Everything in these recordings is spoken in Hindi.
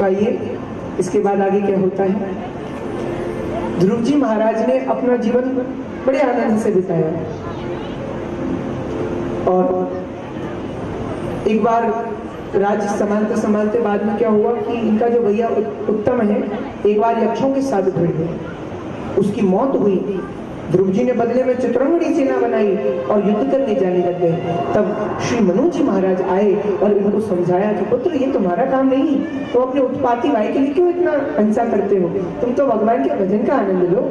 आइए इसके बाद आगे क्या होता है। ध्रुव जी महाराज ने अपना जीवन बड़े आनंद से बिताया और एक बार राज्य संभालते संभालते बाद में क्या हुआ कि इनका जो भैया उत्तम है एक बार यक्षों के साथ भिड़ गए, उसकी मौत हुई। ध्रुव जी ने बदले में चित्रंगड़ी सेना बनाई और युद्ध करने जाने लग गए। तब श्री मनु जी महाराज आए और इनको समझाया कि पुत्र ये तुम्हारा काम नहीं, तो अपने उत्पाती भाई के लिए क्यों इतना हिंसा करते हो, तुम तो भगवान के भजन का आनंद लो।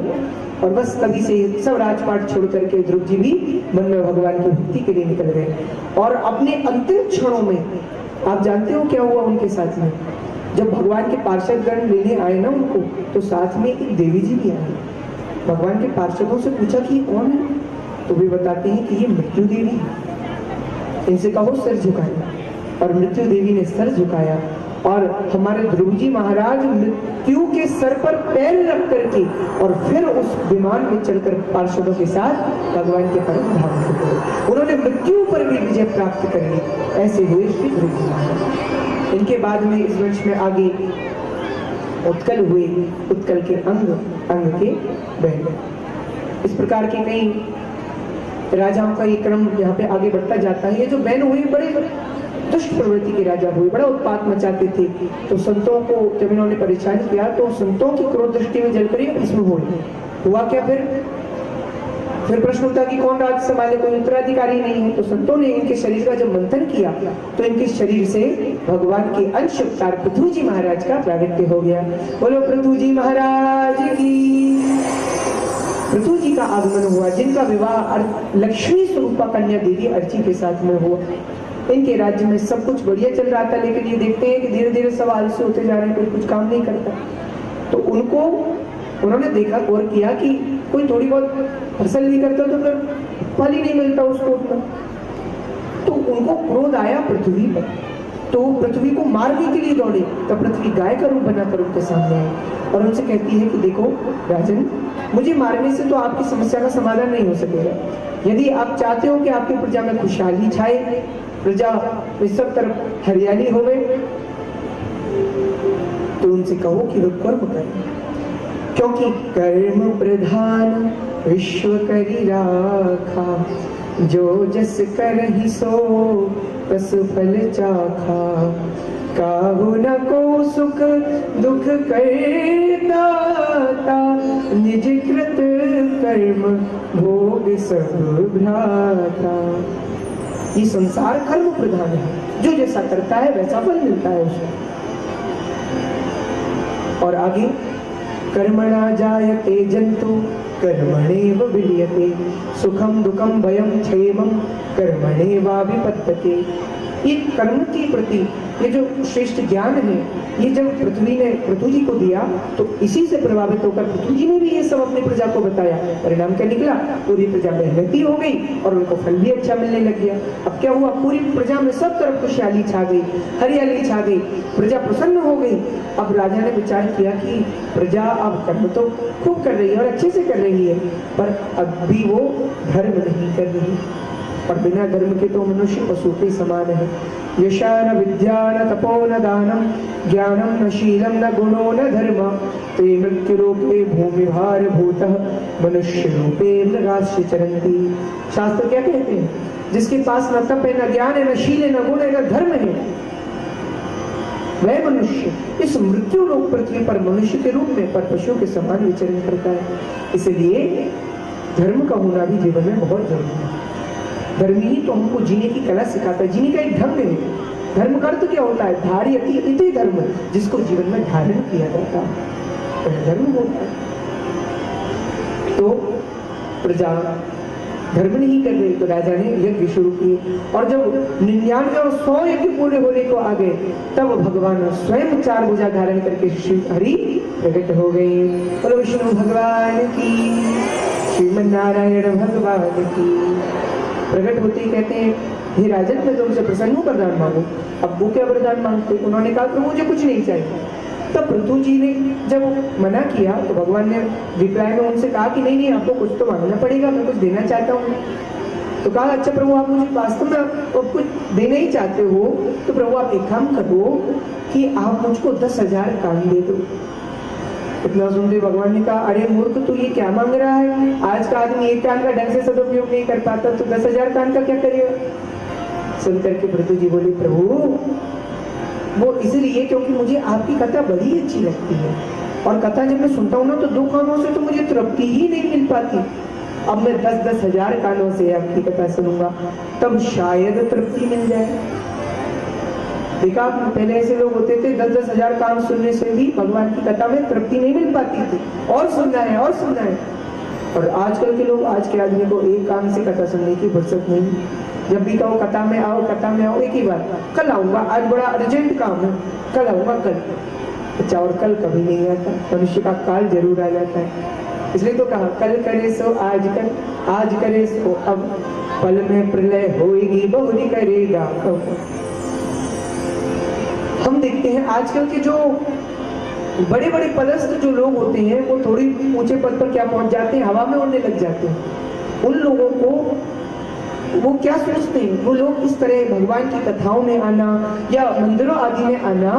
और बस तभी से सब राजपाट छोड़ करके ध्रुव जी भी मन में भगवान की भक्ति के लिए निकल गए। और अपने अंतिम क्षणों में आप जानते हो क्या हुआ उनके साथ में, जब भगवान के पार्षदगण लेने आए ना उनको, तो साथ में एक देवी जी भी आई। भगवान के पार्षदों से पूछा कि कौन है, तो वे बताते हैं कि ये मृत्यु देवी है, इनसे कहो सिर झुकाए। और मृत्यु देवी ने सर झुकाया और हमारे ध्रुव जी महाराज मृत्यु के सर पर पैर रख करके और फिर उस विमान में चढ़कर पार्षदों के साथ भगवान के परम धाम को गए। उन्होंने मृत्यु पर भी विजय प्राप्त कर ली। ऐसे हुए श्री ध्रुव जी महाराज। इनके बाद में इस वंश में आगे उत्कल हुए, उत्कल के अंग अंग के बहन। इस प्रकार के कई राजाओं का ये क्रम यहाँ पे आगे बढ़ता जाता है। ये जो बहन हुए बड़े दुष्ट प्रवृत्ति के राजा हुए, बड़ा उत्पात मचाते थे। तो संतों को जब इन्होंने परेशान किया तो संतों की क्रोध दृष्टि में जलकर भस्म हुआ क्या फिर प्रश्न उठा कि कौन राज संभाले, कोई उत्तराधिकारी नहीं है। तो संतों ने इनके शरीर का जब मंथन किया तो इनके शरीर से भगवान के अंश अवतार पृथु जी महाराज का प्रागट्य हो गया। बोलो पृथु जी महाराज की। पृथु जी का आगमन हुआ, जिनका विवाह लक्ष्मी स्वरूपा कन्या देवी अर्ची के साथ में हुआ। इनके राज्य में सब कुछ बढ़िया चल रहा था, लेकिन ये देखते हैं कि धीरे धीरे सब आलसी होते जा रहे हैं, कोई कुछ काम नहीं करता। तो उन्होंने देखा, गौर किया कि कोई थोड़ी बहुत फसल नहीं करता तो फिर फल ही नहीं मिलता उसको उतना। तो उनको क्रोध आया पृथ्वी पर, तो पृथ्वी को मारने के लिए दौड़े। तब पृथ्वी गाय का रूप बनाकर उनके सामने आई और उनसे कहती है कि देखो राजन, मुझे मारने से तो आपकी समस्या का समाधान नहीं हो सकेगा। यदि आप चाहते हो कि आपकी प्रजा में खुशहाली छाए, प्रजा में सब तरफ हरियाली हो गए, तो उनसे कहो कि वो कर्म करें, क्योंकि कर्म प्रधान विश्व करी राखा, जो जस करहि सो तस फल चाखा, काहू न को सुख दुख करदाता, निज कृत कर्म भोग सब भ्राता। ये संसार कर्म प्रधान है, जो जैसा करता है वैसा फल मिलता है उसे। और आगे कर्मणा जायते जंतु कर्मणेव विलीयते, सुखम दुखम भयम क्षेमम कर्मणेवाभिपत्यते। ये कर्म के प्रति ये जो श्रेष्ठ ज्ञान है, ये जब पृथ्वी ने पृथु जी को दिया तो इसी से प्रभावित होकर पृथु जी ने भी ये सब अपनी प्रजा को बताया। परिणाम क्या निकला, पूरी प्रजा मेहनती हो गई और उनको फल भी अच्छा मिलने लग गया। अब क्या हुआ, पूरी प्रजा में सब तरफ खुशहाली छा गई, हरियाली छा गई, प्रजा प्रसन्न हो गई। अब राजा ने विचार किया कि प्रजा अब कर्म तो खूब कर रही है और अच्छे से कर रही है, पर अब भी वो धर्म नहीं कर रही, और बिना धर्म के तो मनुष्य पशु के समान है। यशा न विद्या न तपो न दानम, ज्ञानम न शीलम न गुणो न धर्म, ते मृत्यु रूपे भूमिभार भूतः, मनुष्य रूपे मृगास्य चरन्ति। शास्त्र क्या कहते हैं, जिसके पास न तप है, न ज्ञान है, न शील है, न गुण है, न धर्म है, वह मनुष्य इस मृत्यु लोक पृथ्वी पर मनुष्य के रूप में पर पशुओं के समान विचरण करता है। इसलिए धर्म का होना भी जीवन में बहुत जरूरी है। धर्म ही तो हमको जीने की कला सिखाता है, जीने का एक ढंग है। धर्म का अर्थ क्या होता है, धारी इति धर्म, जिसको जीवन में धारण किया जाता है, धर्म होता है। तो प्रजा धर्म नहीं कर रही, तो राजा ने यज्ञ शुरू किए, और जब 99 और 100 यज्ञ पूरे होने को आ गए, तब भगवान स्वयं 4 भुजा धारण करके श्री हरि प्रकट हो गए। बोलो विष्णु भगवान की, श्रीमन नारायण भगवान की। प्रकट होते ही कहते हैं, हे राजन, मैं तुमसे प्रसन्न हूँ, वरदान मांगो। अब वो क्या वरदान मांगते, उन्होंने कहा कि मुझे कुछ नहीं चाहिए। तब पृथु जी ने जब मना किया तो भगवान ने विप्राय में उनसे कहा कि नहीं नहीं, आपको कुछ तो मांगना पड़ेगा, मैं कुछ देना चाहता हूँ। तो कहा अच्छा प्रभु आप मुझे वास्तव में आप कुछ देना ही चाहते हो तो प्रभु आप एक काम करो कि आप मुझको 10,000 कान दे दो। इतना सुनते भगवान ने कहा अरे मूर्ख तू ये क्या मांग रहा है, आज का आदमी एक कान का ढंग से सदुपयोग नहीं कर पाता तो 10,000 कान का क्या करेगा। सुनकर के भृतु जी बोले प्रभु वो इसलिए क्योंकि मुझे आपकी कथा बड़ी अच्छी लगती है और कथा जब मैं सुनता हूँ ना तो 2 कानों से तो मुझे तृप्ति ही नहीं मिल पाती। अब मैं 10-10 हजार कानों से आपकी कथा सुनूंगा तब शायद तृप्ति मिल जाए। देखा पहले ऐसे लोग होते थे 10-10 हजार कान सुनने से भी भगवान की कथा में तृप्ति नहीं मिल पाती थी, और सुनना है और सुनना है। और आजकल के लोग, आज के आदमी को एक कान से कथा सुनने की फुर्सत नहीं। जब भी कहो कथा में आओ एक ही बार कल आऊंगा, आज बड़ा अर्जेंट काम है, कल आऊंगा कल। अच्छा और कल कभी नहीं आता, मनुष्य का काल जरूर आ जाता है। इसलिए तो कहा कल करे सो आज कल, आज करे सो अब, पल में प्रलय होएगी बहुरी करेगा अब। हम देखते हैं आजकल के जो बड़े बड़े पदस्थ जो लोग होते हैं वो थोड़ी ऊंचे पद पर क्या पहुंच जाते हैं, हवा में उड़ने लग जाते हैं। उन लोगों को वो क्या सोचते हैं, वो लोग इस तरह भगवान की कथाओं में आना या मंदिरों आदि में आना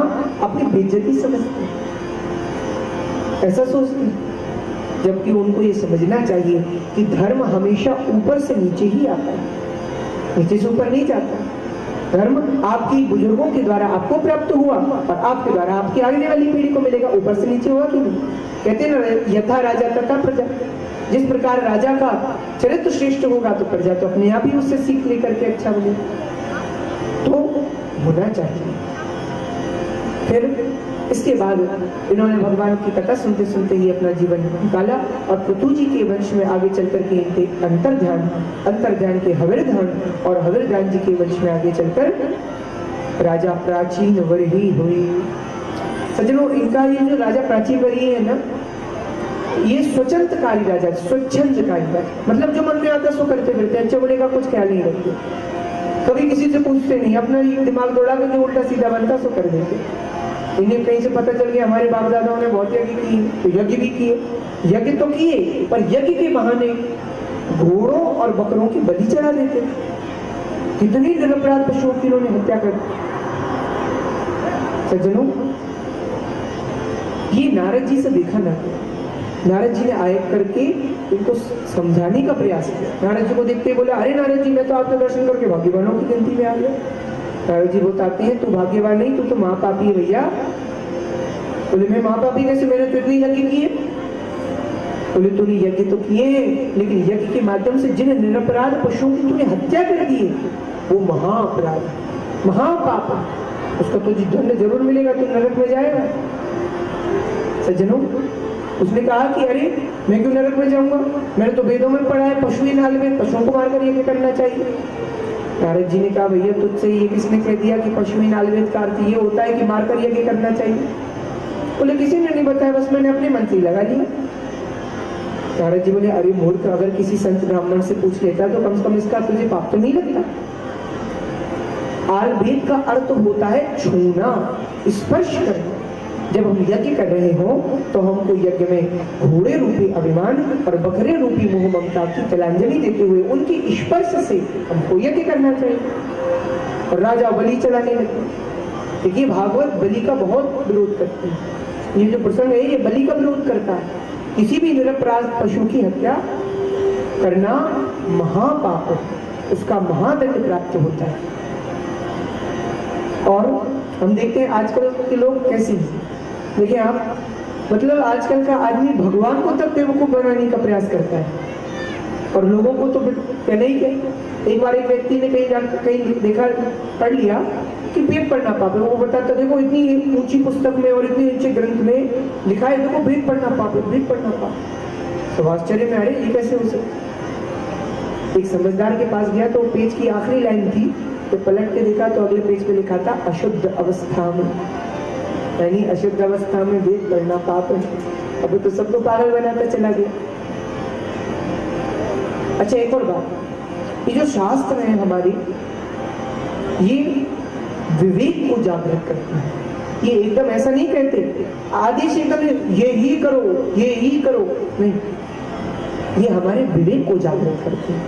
अपनी बेइज्जती समझते हैं, ऐसा सोचते हैं। जबकि उनको ये समझना चाहिए कि धर्म हमेशा ऊपर से नीचे ही आता है, नीचे से ऊपर नहीं जाता। धर्म आपकी बुजुर्गों के द्वारा आपको प्राप्त हुआ और आपके द्वारा आपकी आने वाली पीढ़ी को मिलेगा, ऊपर से नीचे हुआ कि नहीं। कहते हैं ना यथा राजा तथा प्रजा, जिस प्रकार राजा का चरित्र श्रेष्ठ होगा तो प्रजा तो अपने आप ही उससे सीख लेकर के अच्छा बने, तो होना चाहिए। फिर इसके बाद इन्होंने भगवान की कथा सुनते सुनते ही अपना जीवन निकाला और पृथु जी के वंश में आगे चलकर के इनके अंतर्ध्यान के हविर्धान और हविर्धान जी के वंश में आगे चलकर राजा प्राचीन वरही हुई। सज्जनों इनका ये जो राजा प्राचीन वरही है ना, ये स्वच्छंदकारी राजा, स्वच्छंदकारी राजा, मतलब जो मन में आता सो करते फिरते, अच्छा बुरे का कुछ ख्याल नहीं रखते, कभी किसी से पूछते नहीं, अपना दिमाग दौड़ा के जो उल्टा सीधा बनता सो कर देते। इन्हें कहीं से पता चल गया हमारे बाप दादाओं ने बहुत यज्ञ किए, तो यज्ञ भी किए, यज्ञ तो किए पर यज्ञ के बहाने घोड़ों और बकरों की बलि चढ़ा देते। कितनी निरपराध पशुओं की इन्होंने हत्या कर दी। सज्जनों ये नारद जी से देखा ना, नारद जी ने आयत करके इनको समझाने का प्रयास किया। नारद जी को देखते बोला अरे नारद जी मैं तो आपके दर्शन करके भाग्यवानों की गिनती में आ गया। नारद जी बताते हैं तू भाग्यवान नहीं, तू तो महापापी है भैया। बोले मैं महापापी कैसे, मैंने तो इतने यज्ञ किए। बोले तूने यज्ञ तो किए लेकिन यज्ञ के माध्यम से जिन निरपराध पशुओं की तूने हत्या कर दी है वो महाअपराध, महापाप, उसका तुझे दंड जरूर मिलेगा, तू नरक में जाएगा। सज्जनों उसने कहा कि अरे मैं क्यों नरक में जाऊंगा, मैंने तो वेदों में पढ़ा है पशु नाल में पशुओं को मारकर यज्ञ करना चाहिए। नारद जी ने कहा भैया तुझसे ये किसने कह दिया कि पशु नालवेद का अर्थ ये होता है कि मारकर यज्ञ करना चाहिए। बोले किसी ने नहीं बताया, बस मैंने अपने मन से लगा लिया। नारद जी बोले अरे मूर्ख, अगर किसी संत ब्राह्मण से पूछ लेता तो कम से कम इसका तुझे पाप तो नहीं लगता। आलवेद का अर्थ होता है छूना, स्पर्श करना। जब हम यज्ञ कर रहे हो तो हमको यज्ञ में घोड़े रूपी अभिमान और बकरे रूपी मोह ममता की तिलांजलि देते हुए उनकी स्पर्श से हमको यज्ञ करना चाहिए। और राजा बलि चलाने लगे। देखिए भागवत बलि का बहुत विरोध करती है। ये जो प्रसंग है ये बलि का विरोध करता है। किसी भी निरपराध पशु की हत्या करना महापाप है, उसका महादंड प्राप्त होता है। और हम देखते हैं आजकल के लोग कैसे हैं। देखिए आप, मतलब आजकल का आदमी भगवान को तक बेवकूफ बनाने का प्रयास करता है और लोगों को तो कहना ही क्या। एक बार एक व्यक्ति ने कहीं देखा, पढ़ लिया कि वेद पढ़ना पाप है। वो बताता देखो इतनी ऊंची पुस्तक में और इतने ऊंचे ग्रंथ में लिखा है देखो वेद पढ़ना पाप है, वेद पढ़ना पाप। तो आश्चर्य में अरे ये कैसे हो सकता। एक समझदार के पास गया तो पेज की आखिरी लाइन थी, तो पलट के देखा तो अगले पेज पे लिखा था अशुद्ध अवस्था में, यानी अशुद्ध अवस्था में वेद पढ़ना पाप है। अब तो सबको पागल बनाता चला गया। अच्छा एक और बात, ये जो शास्त्र है हमारी, ये विवेक को जागृत करते हैं। ये एकदम ऐसा नहीं कहते आदेश एकदम ये ही करो ये ही करो, नहीं, ये हमारे विवेक को जागृत करते हैं।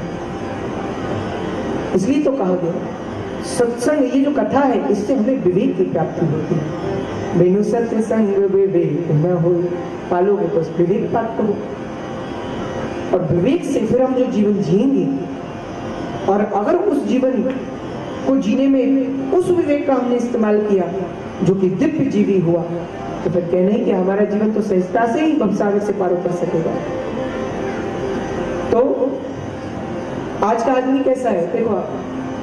इसलिए तो कहा गया सत्संग, ये जो कथा है, इससे हमें विवेक की प्राप्ति होती है। बिनु सत्संग विवेक न हो, पालोगे तो विवेक प्राप्त हो, और विवेक से फिर हम जो जीवन जिएंगे, और अगर उस जीवन को जीने में उस विवेक का हमने इस्तेमाल किया जो कि दिव्य जीवी हुआ, तो फिर कहना है कि हमारा जीवन तो सहजता से ही भवसागर से पार कर सकेगा। तो आज का आदमी कैसा है, देखो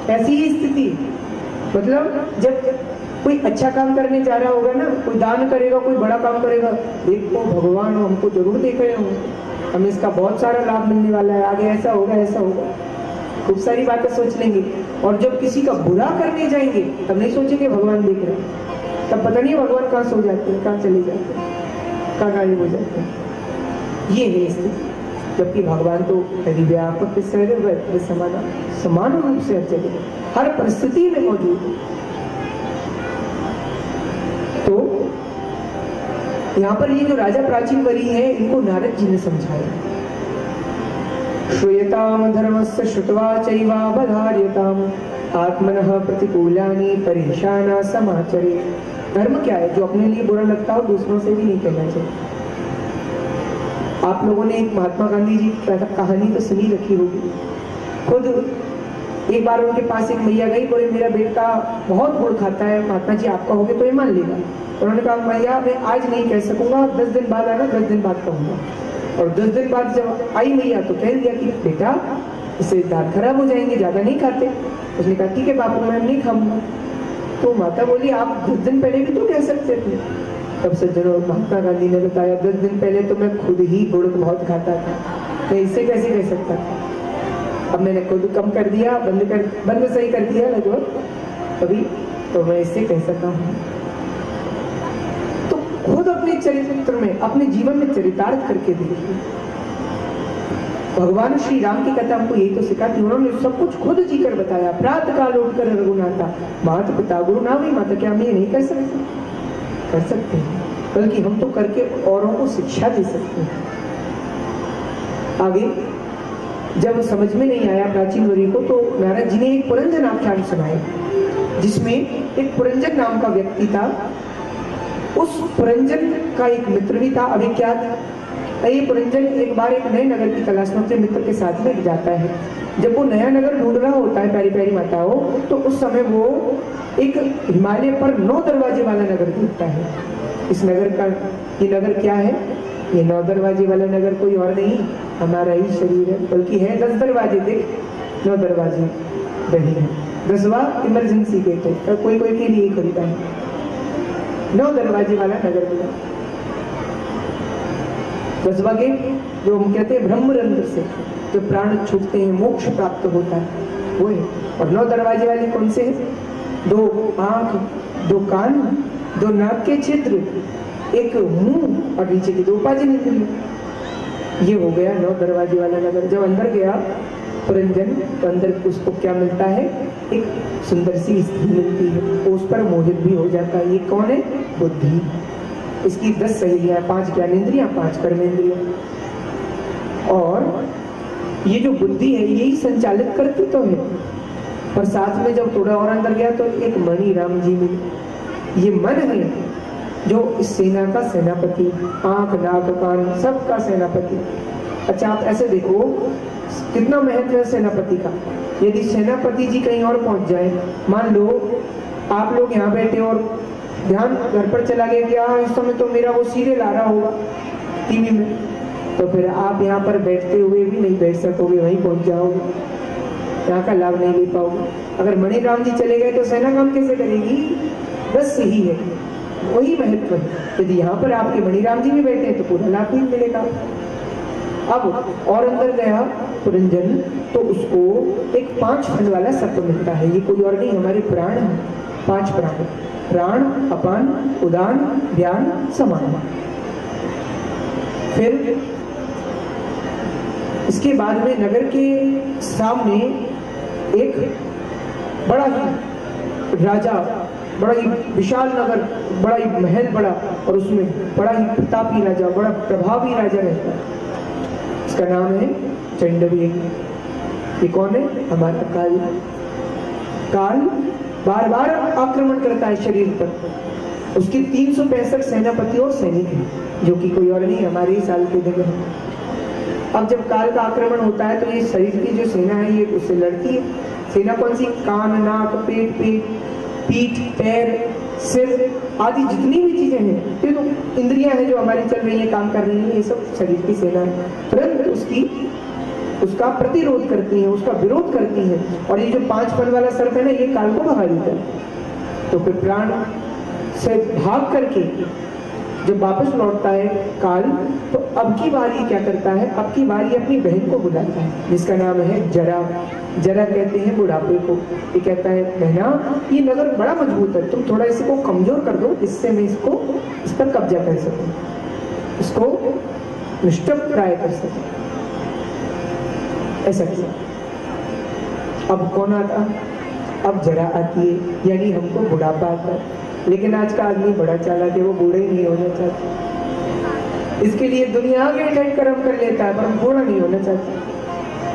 ऐसी ही स्थिति, मतलब जब कोई अच्छा काम करने जा रहा होगा ना, कोई दान करेगा, कोई बड़ा काम करेगा, देखो भगवान हमको जरूर देख रहे होंगे, हमें इसका बहुत सारा लाभ मिलने वाला है, आगे ऐसा होगा ऐसा होगा, खूब सारी बातें सोच लेंगे। और जब किसी का बुरा करने जाएंगे तब नहीं सोचेंगे भगवान देख रहे हैं, तब पता नहीं भगवान कहाँ सो जाते हैं, कहाँ चले जाते हैं, कहाँ गायब हो जाते हैं। ये है स्थिति, जबकि भगवान तो व्यापक सर्वत्र समान रूप से हर जगह हर परिस्थिति में मौजूद है। तो यहाँ पर ये जो राजा प्राचीन वरी है, इनको नारद जी ने समझाया। श्रूयताम धर्मस्य श्रुत्वा चैवावधार्यताम आत्मनः प्रतिकूलानि परेशाना समाचरे। धर्म क्या है? जो अपने लिए बुरा लगता हो दूसरों से भी नहीं कहना चाहिए। आप लोगों ने एक महात्मा गांधी जी की कहानी तो सुनी रखी होगी। खुद एक बार उनके पास एक मैया गई, बोले मेरा बेटा बहुत गुड़ खाता है, महात्मा जी आप कहोगे तो ये मान लेगा। उन्होंने कहा मैया मैं आज नहीं कह सकूंगा, 10 दिन बाद आना, 10 दिन बाद कहूंगा। और 10 दिन बाद जब आई मैया तो कह दिया कि बेटा इससे दांत खराब हो जाएंगे, ज्यादा नहीं खाते। उसने कहा ठीक है बापू मैं नहीं खाऊंगा। तो माता बोली आप 10 दिन पहले भी तो कह सकते थे। तब सज्जनों महात्मा गांधी ने बताया 10 दिन पहले तो मैं खुद ही गुड़ बहुत खाता था, मैं इससे कैसे कह सकता था। अब मैंने खुद कम कर दिया, बंद सही कर दिया लगभग, अभी तो मैं इससे कह सकता हूँ। तो खुद अपने चरित्र में, अपने जीवन में चरितार्थ करके देखिए। भगवान श्री राम की कथा हमको यही तो सिखाती, उन्होंने सब कुछ खुद जी कर बताया। प्रातः काल उठकर रघुनाथा माता पिता गुरु नामी माता, क्या हम ये नहीं कर सकते? कर सकते हैं, बल्कि हम तो करके औरों को शिक्षा दे सकते हैं। आगे जब समझ में नहीं आया प्राचीन वरी को, तो नारद जी ने एक पुरंजन आख्यान सुनाया, जिसमें एक पुरंजन नाम का व्यक्ति था। उस पुरंजन का एक मित्र भी था अभिख्यात। ये पुरंजन एक बार एक नए नगर की तलाश में अपने मित्र के साथ में जाता है। जब वो नया नगर ढूंढ रहा होता है प्यारी प्यारी माताओं, तो उस समय वो एक हिमालय पर 9 दरवाजे वाला नगर ढूंढता है। इस नगर का, ये नगर क्या है? ये 9 दरवाजे वाला नगर कोई और नहीं, हमारा ही शरीर है। बल्कि है 10 दरवाजे थे, 9 दरवाजे नहीं है। 10वां इमरजेंसी गेट है, कोई कोई के लिए खुलता है। 9 दरवाजे वाला नगर मिला। 10वां गेट जो हम कहते हैं ब्रह्मरंध्र से जो प्राण छूटते हैं, मोक्ष प्राप्त होता है, वो है। और 9 दरवाजे वाले कौन से हैं? 2 आंख, 2 कान, 2 नाक के छिद्र, एक मुंह और नीचे की 2 पाजन इंद्रियां। ये हो गया 9 दरवाजे वाला नगर। जब अंदर गया पुरंजन, तो अंदर उसको क्या मिलता है? एक सुंदर सी स्त्री मिलती है, उस पर मोहित भी हो जाता है। ये कौन है? बुद्धि। इसकी 10 सहेलियां, 5 ज्ञानेंद्रियां, 5 कर्मेंद्रियां। और ये जो बुद्धि है यही संचालित करती तो है, पर साथ में जब थोड़ा और अंदर गया तो एक मणि राम जी मिले। ये मन है जो इस सेना का सेनापति, आंख नाक कान सबका सेनापति। अच्छा आप ऐसे देखो कितना महत्व है सेनापति का। यदि सेनापति जी कहीं और पहुंच जाए, मान लो आप लोग यहाँ बैठे और ध्यान घर पर चला गया कि हाँ इस समय तो मेरा वो सीरियल आ रहा होगा टीवी में, तो फिर आप यहाँ पर बैठते हुए भी नहीं बैठ सकोगे, वहीं पहुंच जाओगे, यहाँ का लाभ नहीं ले पाओगे। अगर मणि राम जी चले गए तो सेना काम कैसे करेगी? बस यही है, वही महत्व है। यदि यहाँ पर आपके मणि राम जी भी बैठे हैं तो पूरा लाभ भी मिलेगा। अब और अंदर गया पुरंजन, तो उसको एक 5 फल वाला सर्प मिलता है। ये कोई और नहीं, हमारे प्राण है। 5 प्राण, प्राण, अपान, उदान, ध्यान, समान। फिर इसके बाद में नगर के सामने एक बड़ा ही राजा, बड़ा ही विशाल नगर, बड़ा ही महल बड़ा, और उसमें बड़ा ही प्रतापी राजा, बड़ा प्रभावी राजा रहता है। इसका नाम है चंडवेग। ये कौन है? हमारा काल। काल बार बार आक्रमण करता है शरीर पर। उसके 365 सेनापति और सैनिक हैं, जो कि कोई और नहीं हमारे ही साल के दिन है। अब जब काल का आक्रमण होता है तो ये शरीर की जो सेना है ये उससे लड़ती है। सेना कौन सी? कान, नाक, पेट, पीठ, पैर, सिर आदि जितनी भी चीजें हैं, ये तो इंद्रियां हैं जो हमारी चल रही हैं, काम कर रही हैं, ये सब शरीर की सेना है। तुरंत उसका प्रतिरोध करती हैं, उसका विरोध करती हैं। और ये जो 5 फन वाला सर्प है ना, ये काल को भगा देता है। तो फिर प्राण से भाग करके जब वापस लौटता है काल, तो अब की बारी क्या करता है? अब की बारी अपनी बहन को बुलाता है, जिसका नाम है जरा। जरा कहते हैं बुढ़ापे को। ये कहता है, बहना ये नगर बड़ा मजबूत है, तुम थोड़ा इसको कमजोर कर दो, इससे मैं इस पर कब्जा कर सकूं, इसको निष्ठ प्राय कर सकूं। ऐसा किया। अब कौन आता? अब जरा आती है, यानी हमको बुढ़ापा आता है। लेकिन आज का आदमी बड़ा चालाक है, वो बूढ़ा ही नहीं होना चाहता। इसके लिए दुनिया आगे ठंड कर्म कर लेता है, पर हम बूढ़ा नहीं होना चाहते।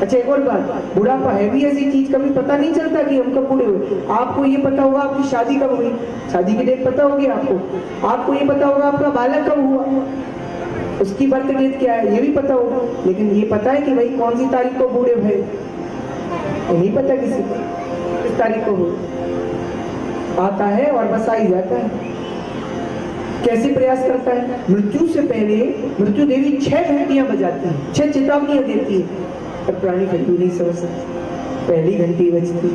अच्छा, एक और बात, बुढ़ापा है भी ऐसी चीज, कभी पता नहीं चलता कि हम कब बूढ़े हुए। आपको ये पता होगा आपकी शादी कब हुई, शादी की डेट पता होगी आपको ये पता होगा आपका बालक कब हुआ, उसकी बर्थ डेट क्या है, ये भी पता होगा। लेकिन ये पता है कि भाई कौन सी तारीख को बूढ़े हुए? ये नहीं पता किसी को, किस तारीख को हुए। आता है और बस आ ही जाता है। कैसे प्रयास करता है? मृत्यु से पहले मृत्यु देवी 6 घंटियां बजाती है, 6 चेतावनियां देती है, पर प्राणी घंटी नहीं समझ सकती। पहली घंटी बजती,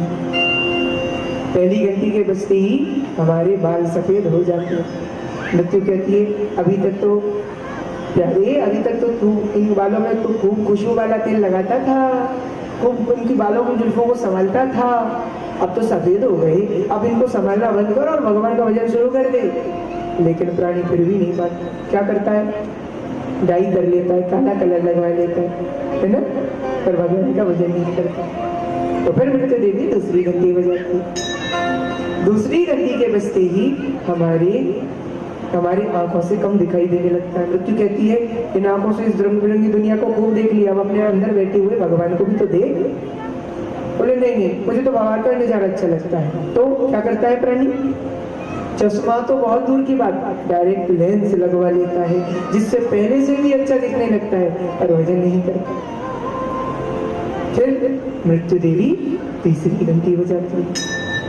पहली घंटी के बजते ही हमारे बाल सफेद हो जाते हैं। मृत्यु कहती है, अभी तक तो प्यारे, अभी तक तो तू इन बालों में तो खूब खुशबू वाला तेल लगाता था, खूब उनकी बालों में जुल्फों को संभालता था, अब तो सफेद हो गए, अब इनको संभालना बंद कर और भगवान का भजन शुरू कर दे। लेकिन प्राणी फिर भी नहीं मानता। क्या करता है? डाई कर लेता है, काला कलर लगवा लेता है ना, पर भगवान का भजन नहीं करता। तो फिर मृत्यु देवी दूसरी घंटी बजाती। दूसरी घंटी के बजते ही हमारी आंखों से कम दिखाई देने लगता है। मृत्यु कहती है, इन आंखों से इस रंग बिरंगी दुनिया को खूब देख लिया, अब अपने अंदर बैठे हुए भगवान को भी तो देख। बोले नहीं, मुझे तो बाहर का नजारा अच्छा लगता है। तो क्या करता है प्राणी? चश्मा तो बहुत दूर की बात, डायरेक्ट लेंस लगवा लेता है, जिससे पहले से भी अच्छा दिखने लगता है, पर भजन नहीं करता। फिर मृत्यु देवी तीसरी घंटी बजाती है।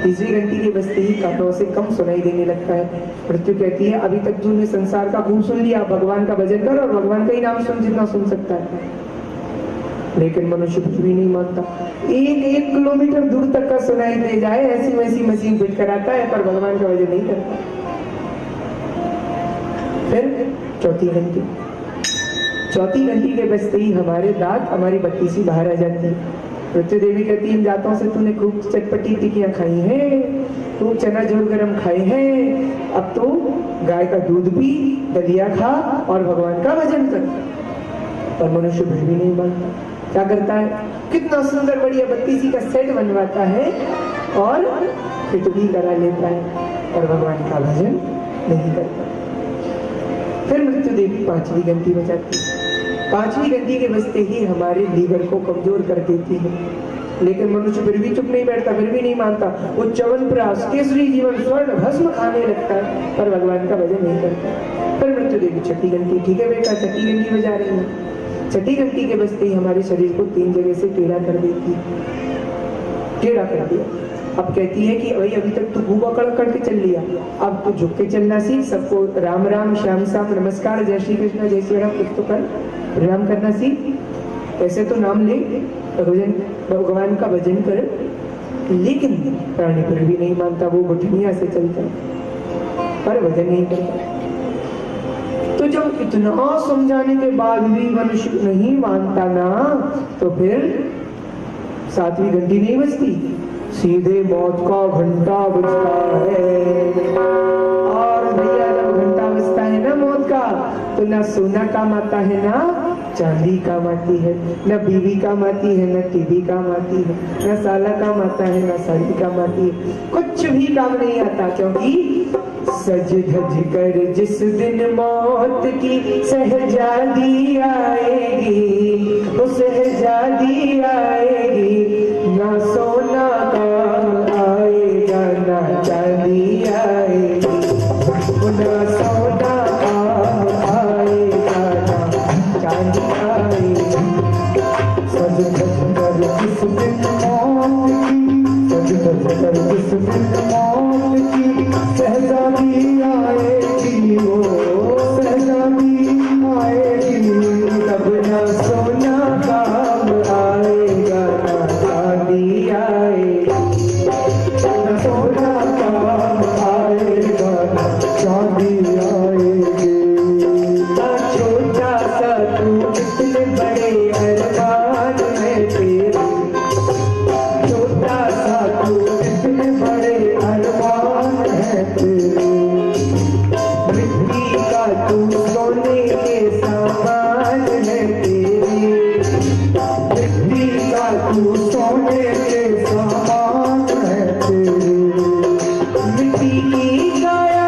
तीसरी घंटी के बजते ही कानों से कम सुनाई देने लगता है। मृत्यु कहती है, अभी तक तूने संसार का खूब सुन लिया, भगवान का भजन कर और भगवान का ही नाम सुन जितना सुन सकता है। लेकिन मनुष्य कुछ भी नहीं मानता। 1 किलोमीटर दूर तक का सुनाई दे जाए ऐसी वैसी मशीन फिट कराता है, पर भगवान का भजन नहीं करता। फिर चौथी घंटी के बजते ही हमारे दांत, हमारी बत्ती सी बाहर आ जाती है। मृत्यु देवी कहती है, इन दांतों से तूने खूब चटपटी टिक्कियां खाई हैं, खूब चना जोर गरम खाए हैं, अब तो गाय का दूध पी, दलिया खा और भगवान का भजन कर। पर मनुष्य फिर भी नहीं मानता। क्या करता है? कितना सुंदर बढ़िया बत्ती सी का सेट बनवाता है और खिचड़ी करा लेता है, और भगवान का भजन नहीं करता। फिर मृत्यु देवी 5वीं घंटी बजाती है। 5वीं घंटी के बजते ही हमारे लीवर को कमजोर कर देती है। लेकिन मनुष्य फिर भी चुप नहीं बैठता, फिर भी नहीं मानता। वो च्यवनप्राश, केसरी, जीवन, स्वर्ण, भस्म खाने लगता है, पर भगवान का भजन नहीं करता। फिर मृत्यु देवी 6ठी घंटी, ठीक है बेटा 6ठी घंटी बजा रही है। 6ठी घंटी के बजते ही हमारे शरीर को 3 जगह से टेढ़ा कर देती है, टेढ़ा कर दिया। अब कहती है कि भाई अभी तक तू खूब अकड़ करके चल लिया, अब तू झुक के चलना सीख, सबको राम राम श्याम श्याम नमस्कार, जय श्री कृष्ण, जय श्री राम कुछ तो कर, प्रणाम करना सीख, ऐसे तो नाम ले, भगवान का भजन कर। लेकिन प्राणी फिर भी नहीं मानता, वो गुठनिया से चलता है पर भजन नहीं करता। तो जब इतना समझाने के बाद भी मनुष्य नहीं मानता ना, तो फिर 7वीं घंटी नहीं बजती, सीधे मौत का घंटा बजता है। और भैया जब घंटा बजता है ना मौत का, तो ना सोना काम आता है ना चांदी काम आती है, न बीवी काम आती है, न टीवी काम आती है, न साला काम आता है, न साड़ी काम आती है, कुछ भी काम नहीं आता। क्योंकि सज धज कर जिस दिन मौत की सहजादी आएगी, वो सहजादी आएगी, ना सोना काम चांदी आएगी। छोटा सा तू इतने बड़े अरमान है तेरे, छोटा सा तू इतने बड़े अरमान है तेरे, मिट्टी का तू सोने के सामान है तेरे, मिट्टी का तू सोने के सामान है तेरे, मिट्टी की काया,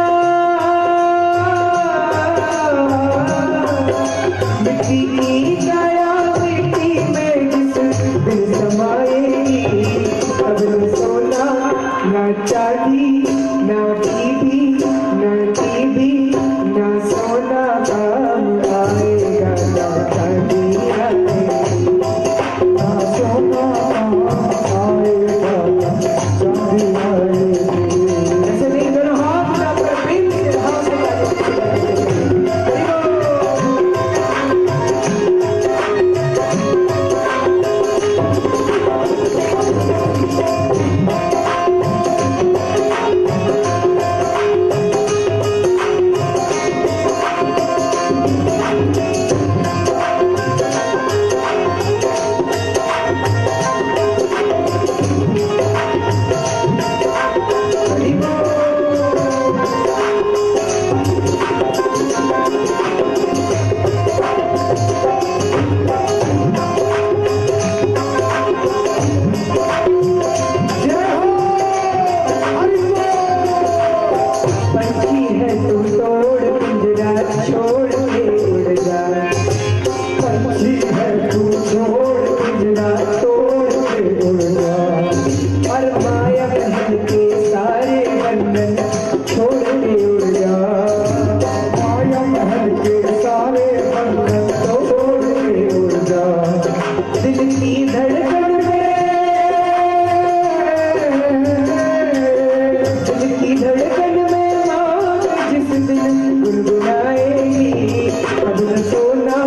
मिट्टी की काया मिट्टी में जिस दिन समाएगी, अब न सोना न चांदी न बीबी न टीवी न सोना काम आएगा, न चांदी आएगी, न सोना आएगा, न चांदी आएगी। ऐसे नहीं दोनों हाथ ना अपने प्रेम से हाथ से पंछी है तू तोड़ पिंजरा छोड़ के उड़ जा, पंछी है तू छोड़ पिंजरा तोड़ के उड़ जा, और माया बहन के सारे बंधन छोड़ के उड़ जा, माया महल के सारे बंधन तोड़ के उड़ जा। दिल की धड़कन में, दिल की धड़कन में मौत जिस दिन गुनगुनाएगी, अब न सोना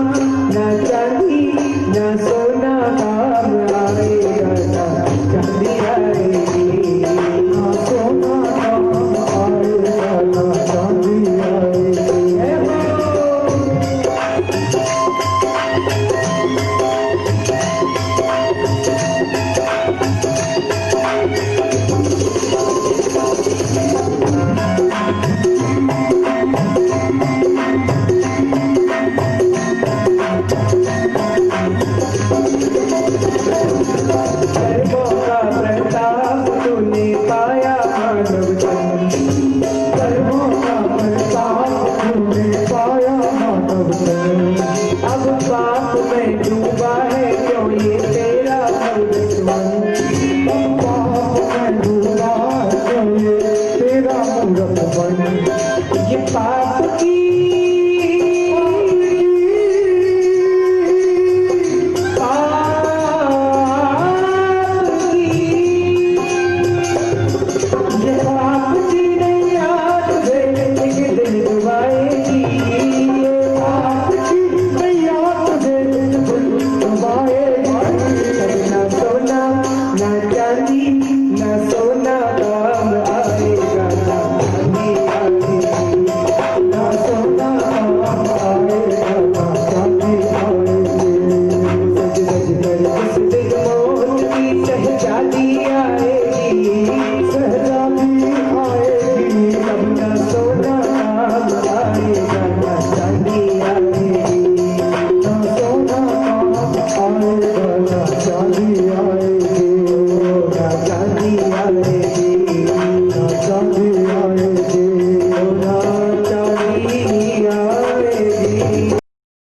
न चांदी न सोना काम आएगा, न चांदी आएगी, न सोना आएगा, न चांदी आएगी। है वो कर्मों का प्रताप तूने पाया मानव जन्म, कर्मों का प्रताप तूने पाया मानव जन्म। अब पाप में डूबा है क्यों ये तेरा दुश्मन, पाप में डूबा क्यों ये तेरा मूरत बन। ये पाप की ये पाप की नहीं याद है एक दिन डुबाएगी, ये पाप की नैया तुझे दिल डुबाएगी। न सोना न चांदी न सोना काम आएगा, न चांदी आएगी, न सोना आएगा, न चांदी आएगी। सज सज कर इस दिन मौत की शहजादी आएगी, शहजादी आएगी, तब न सोना काम आएगा, न चांदी आएगी। न सोना आएगा,